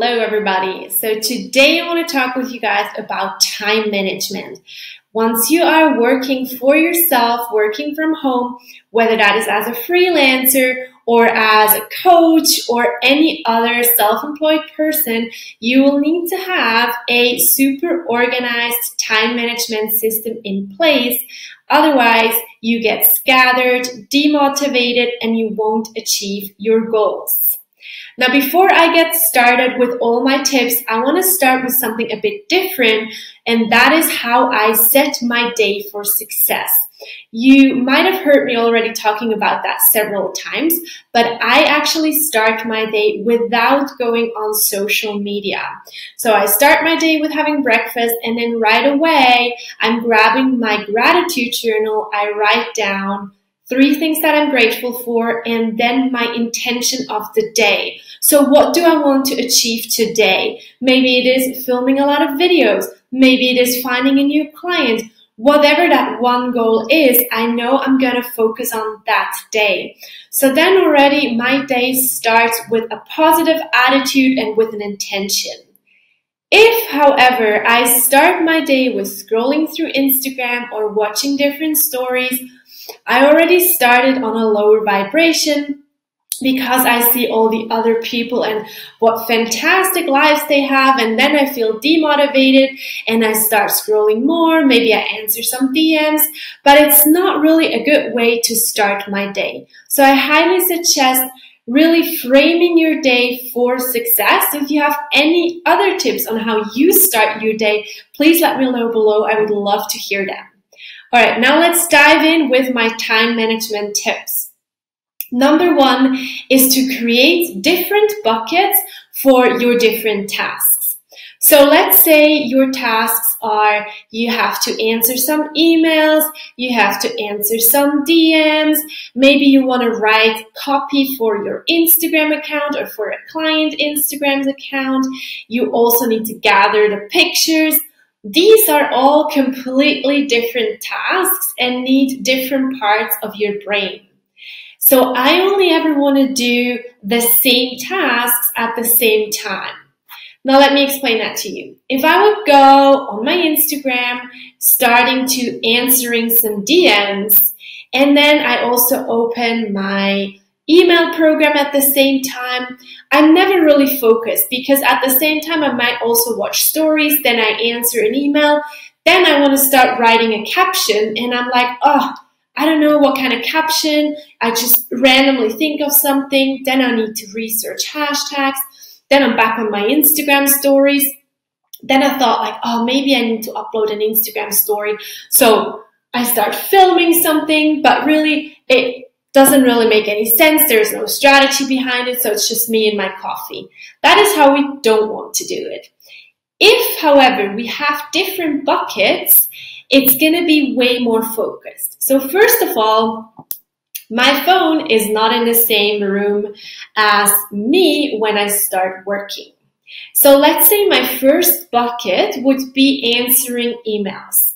Hello everybody. So today I want to talk with you guys about time management. Once you are working for yourself, working from home, whether that is as a freelancer or as a coach or any other self-employed person, you will need to have a super organized time management system in place. Otherwise, you get scattered, demotivated, and you won't achieve your goals. Now, before I get started with all my tips, I want to start with something a bit different, and that is how I set my day for success. You might have heard me already talking about that several times, but I actually start my day without going on social media. So I start my day with having breakfast, and then right away, I'm grabbing my gratitude journal. I write down 3 things that I'm grateful for, and then my intention of the day. So what do I want to achieve today? Maybe it is filming a lot of videos. Maybe it is finding a new client. Whatever that one goal is, I know I'm going to focus on that day. So then already my day starts with a positive attitude and with an intention. If, however, I start my day with scrolling through Instagram or watching different stories, I already started on a lower vibration because I see all the other people and what fantastic lives they have, and then I feel demotivated and I start scrolling more. Maybe I answer some DMs, but it's not really a good way to start my day. So I highly suggest really framing your day for success. If you have any other tips on how you start your day, please let me know below. I would love to hear them. All right, now let's dive in with my time management tips. Number 1 is to create different buckets for your different tasks. So let's say your tasks are you have to answer some emails, you have to answer some DMs, maybe you want to write copy for your Instagram account or for a client Instagram's account. You also need to gather the pictures. These are all completely different tasks and need different parts of your brain. So I only ever want to do the same tasks at the same time. Now let me explain that to you. If I would go on my Instagram, starting to answering some DMs, and then I also open my email program at the same time, I'm never really focused because at the same time I might also watch stories, then I answer an email, then I want to start writing a caption and I'm like, oh, I don't know what kind of caption, I just randomly think of something, then I need to research hashtags, then I'm back on my Instagram stories, then I thought like, oh, maybe I need to upload an Instagram story, so I start filming something, but really it doesn't really make any sense. There's no strategy behind it, so it's just me and my coffee. That is how we don't want to do it. If, however, we have different buckets, it's going to be way more focused. So first of all, my phone is not in the same room as me when I start working. So let's say my first bucket would be answering emails.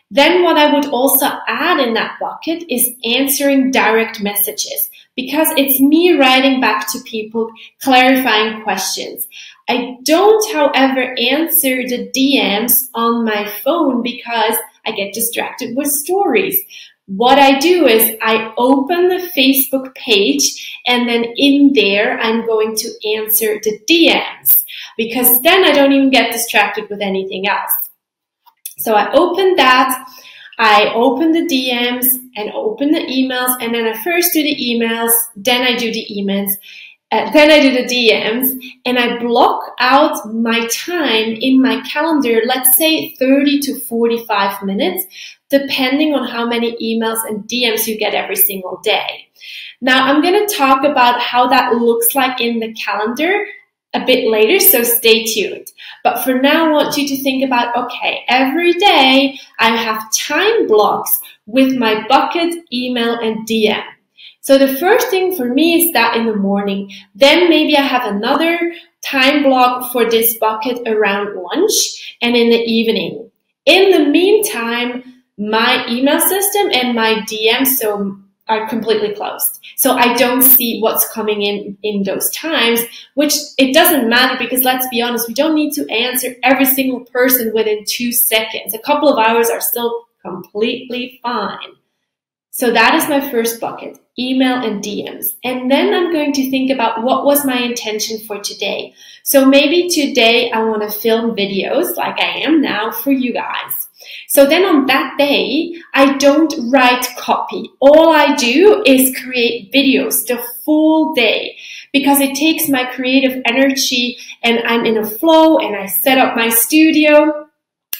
Then what I would also add in that bucket is answering direct messages because it's me writing back to people, clarifying questions. I don't, however, answer the DMs on my phone because I get distracted with stories. What I do is I open the Facebook page and then in there I'm going to answer the DMs because then I don't even get distracted with anything else. So I open that, I open the DMs and open the emails, and then I first do the emails, then I do the emails, then I do the DMs, and I block out my time in my calendar, let's say 30 to 45 minutes, depending on how many emails and DMs you get every single day. Now I'm going to talk about how that looks like in the calendar a bit later, so stay tuned. But for now, I want you to think about, okay, every day I have time blocks with my bucket, email, and DM. So the first thing for me is that in the morning. Then maybe I have another time block for this bucket around lunch and in the evening. In the meantime, my email system and my DM, so are completely closed. So I don't see what's coming in those times, which it doesn't matter because let's be honest, we don't need to answer every single person within 2 seconds. A couple of hours are still completely fine. So that is my first bucket, email and DMs. And then I'm going to think about what was my intention for today. So maybe today I want to film videos like I am now for you guys. So then on that day, I don't write copy. All I do is create videos the full day because it takes my creative energy and I'm in a flow and I set up my studio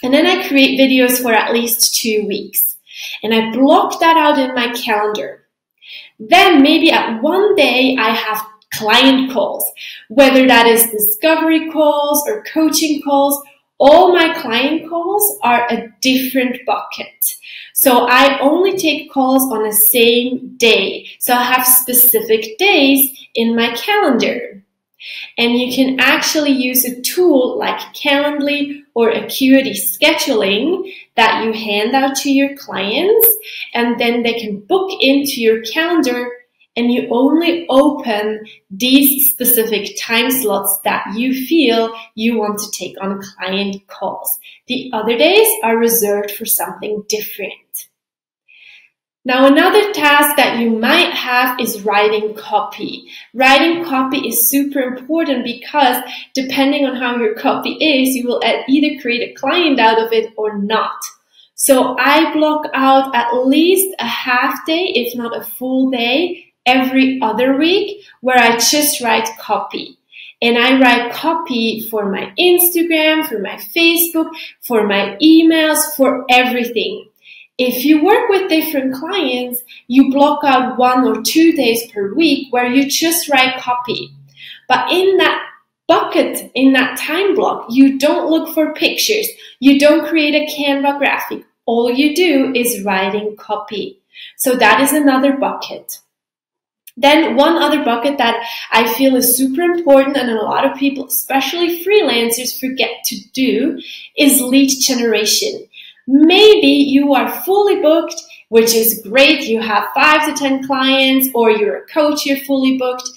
and then I create videos for at least 2 weeks. And I block that out in my calendar. Then maybe at one day I have client calls, whether that is discovery calls or coaching calls. All my client calls are a different bucket. So I only take calls on the same day. So I have specific days in my calendar. And you can actually use a tool like Calendly or Acuity Scheduling that you hand out to your clients, and then they can book into your calendar and you only open these specific time slots that you feel you want to take on client calls. The other days are reserved for something different. Now, another task that you might have is writing copy. Writing copy is super important because depending on how your copy is, you will either create a client out of it or not. So I block out at least a half day, if not a full day, every other week where I just write copy. And I write copy for my Instagram, for my Facebook, for my emails, for everything. If you work with different clients, you block out 1 or 2 days per week where you just write copy. But in that bucket, in that time block, you don't look for pictures. You don't create a Canva graphic. All you do is writing copy. So that is another bucket. Then one other bucket that I feel is super important and a lot of people, especially freelancers, forget to do is lead generation. Maybe you are fully booked, which is great. You have 5 to 10 clients, or you're a coach, you're fully booked.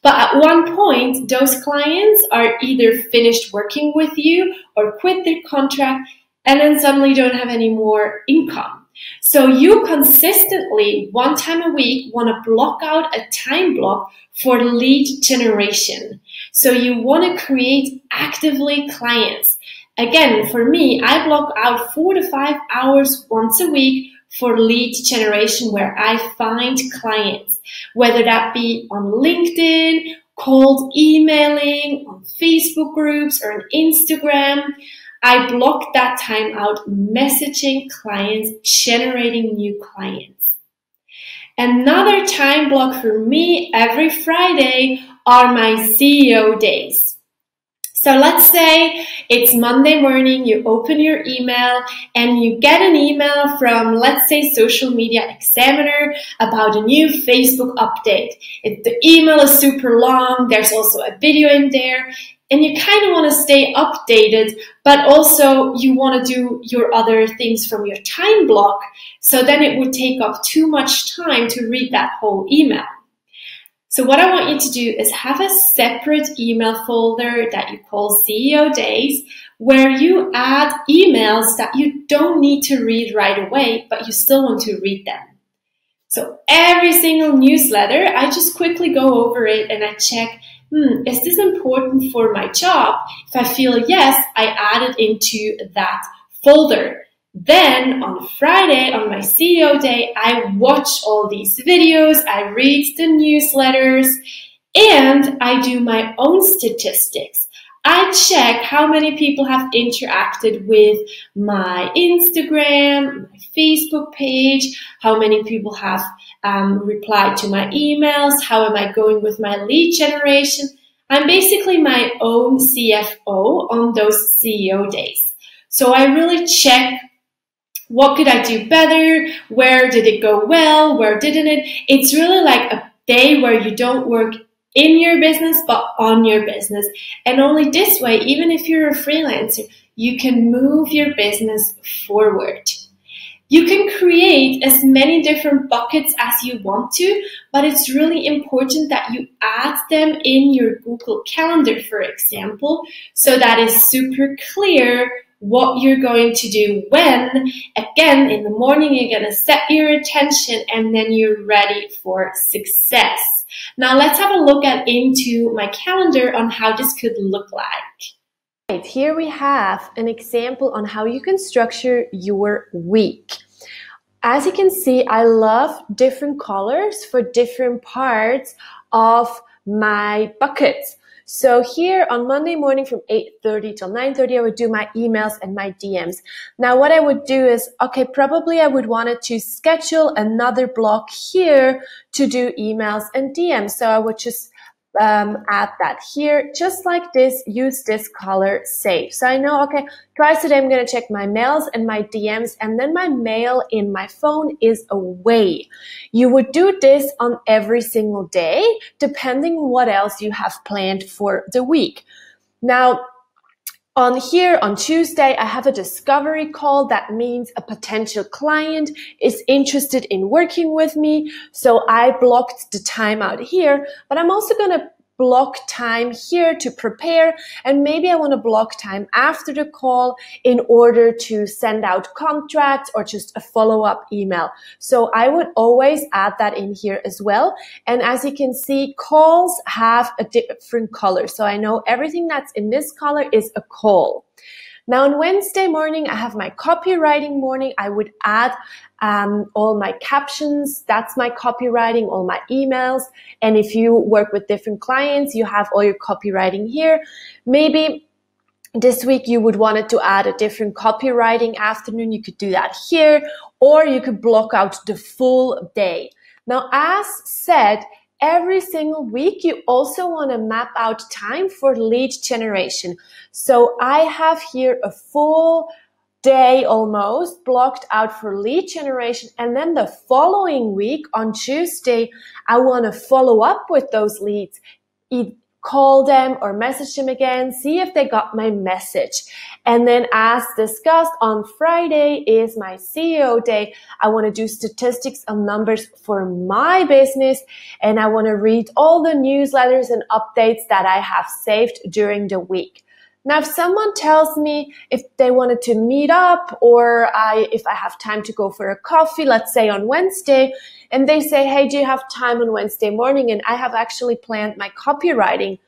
But at one point, those clients are either finished working with you or quit their contract, and then suddenly don't have any more income. So you consistently, 1 time a week, want to block out a time block for lead generation. So you want to create actively clients. Again, for me, I block out 4 to 5 hours once a week for lead generation where I find clients, whether that be on LinkedIn, cold emailing, on Facebook groups, or on Instagram. I block that time out messaging clients, generating new clients. Another time block for me every Friday are my CEO days. So let's say it's Monday morning, you open your email and you get an email from, let's say, Social Media Examiner about a new Facebook update. The email is super long, there's also a video in there, and you kind of want to stay updated, but also you want to do your other things from your time block, so then it would take up too much time to read that whole email. So what I want you to do is have a separate email folder that you call CEO Days, where you add emails that you don't need to read right away, but you still want to read them. So every single newsletter, I just quickly go over it and I check, is this important for my job? If I feel yes, I add it into that folder. Then on Friday, on my CEO day, I watch all these videos, I read the newsletters, and I do my own statistics. I check how many people have interacted with my Instagram, my Facebook page, how many people have replied to my emails, how am I going with my lead generation. I'm basically my own CFO on those CEO days. So I really check, what could I do better? Where did it go well? Where didn't it? It's really like a day where you don't work in your business, but on your business. And only this way, even if you're a freelancer, you can move your business forward. You can create as many different buckets as you want to, but it's really important that you add them in your Google Calendar, for example, so that is super clear what you're going to do when. Again, in the morning, you're going to set your attention and then you're ready for success. Now let's have a look into my calendar on how this could look like. Right, here we have an example on how you can structure your week. As you can see, I love different colors for different parts of my buckets. So here on Monday morning from 8:30 till 9:30, I would do my emails and my DMs. Now what I would do is, okay, probably I would want to schedule another block here to do emails and DMs. So I would just add that here, just like this, use this color save. So I know, okay, twice a day I'm going to check my mails and my DMs, and then my mail in my phone is away. You would do this on every single day, depending on what else you have planned for the week. Now, on Tuesday, I have a discovery call. That means a potential client is interested in working with me. So I blocked the time out here, but I'm also going to block time here to prepare, and maybe I want to block time after the call in order to send out contracts or just a follow-up email. So I would always add that in here as well. And as you can see, calls have a different color. So I know everything that's in this color is a call. Now on Wednesday morning, I have my copywriting morning. I would add all my captions. That's my copywriting, all my emails. And if you work with different clients, you have all your copywriting here. Maybe this week you would want to add a different copywriting afternoon. You could do that here, or you could block out the full day. Now, as said, every single week, you also want to map out time for lead generation. So I have here a full day almost blocked out for lead generation. And then the following week on Tuesday, I want to follow up with those leads. Call them or message them again, see if they got my message. And then as discussed, on Friday is my CEO day. I want to do statistics and numbers for my business, and I want to read all the newsletters and updates that I have saved during the week. Now, if someone tells me if they wanted to meet up or if I have time to go for a coffee, let's say on Wednesday, and they say, hey, do you have time on Wednesday morning? And I have actually planned my copywriting.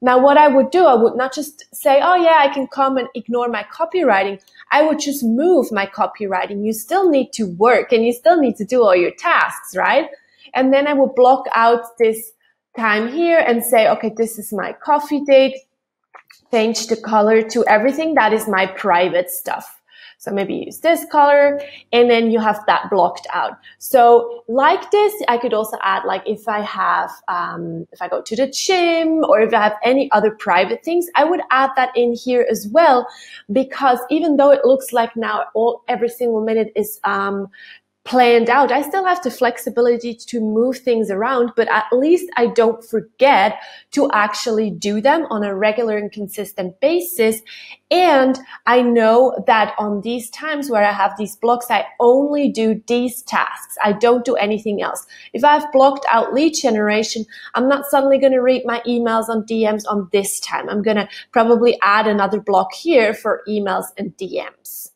Now, what I would do, I would not just say, oh yeah, I can come and ignore my copywriting. I would just move my copywriting. You still need to work and you still need to do all your tasks, right? And then I would block out this time here and say, okay, this is my coffee date. Change the color to everything that is my private stuff. So maybe use this color, and then you have that blocked out. So like this, I could also add, like if I have, if I go to the gym or if I have any other private things, I would add that in here as well, because even though it looks like now every single minute is, planned out, I still have the flexibility to move things around, but at least I don't forget to actually do them on a regular and consistent basis. And I know that on these times where I have these blocks, I only do these tasks. I don't do anything else. If I've blocked out lead generation, I'm not suddenly going to read my emails on DMs on this time. I'm going to probably add another block here for emails and DMs.